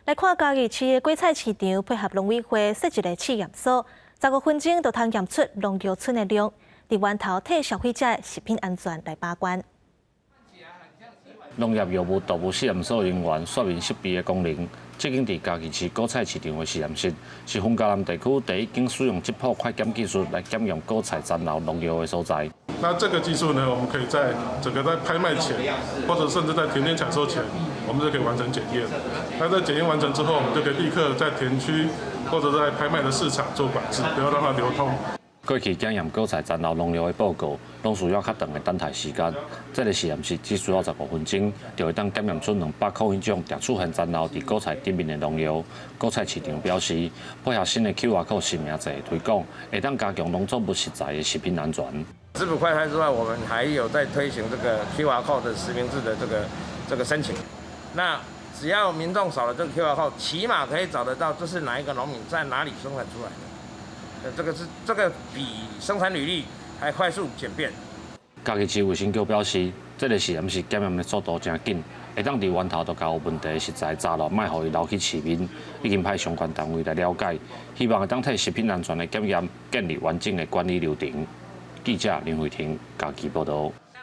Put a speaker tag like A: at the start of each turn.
A: 来看嘉义市的果菜市场，配合农委会设一个试验所，15分钟就通验出农药村的量，伫源头替消费者的食品安全来把关。
B: 农业药物毒物试验所人员说明设备的功能。这间伫嘉义市果菜市场的实验室，是丰嘉南地区第一间使用质谱快检技术来检验果菜残留农药的所在。
C: 那这个技术呢，我们可以在整个在拍卖前，或者甚至在田间采收前，我们就可以完成检验。那在检验完成之后，我们就可以立刻在田区或者在拍卖的市场做管制，不要让它流通。
B: 过去检验果菜残留农药的报告，拢需要较长的等待时间。这个实验室只需要15分钟，就会当检验出200克以上常出现残留伫果菜顶面的农药。果菜市场表示，配合新的 QR code 实名制推广，会当加强农作物实在的食品安全。
D: 食谱快餐之外，我们还有在推行这个 QR code 的实名制的这个申请。那只要民众扫了这个 QR code， 起码可以找得到这是哪一个农民在哪里生产出来的。这个比生产履历还快速简便。
B: 嘉义市卫生局表示，这个实验室检验的速度真紧，会当伫源头就甲有问题的食材查落，莫互伊留去市面。已经派相关单位来了解，希望会当替食品安全的检验建立完整的管理流程。记者林慧婷，嘉义报道。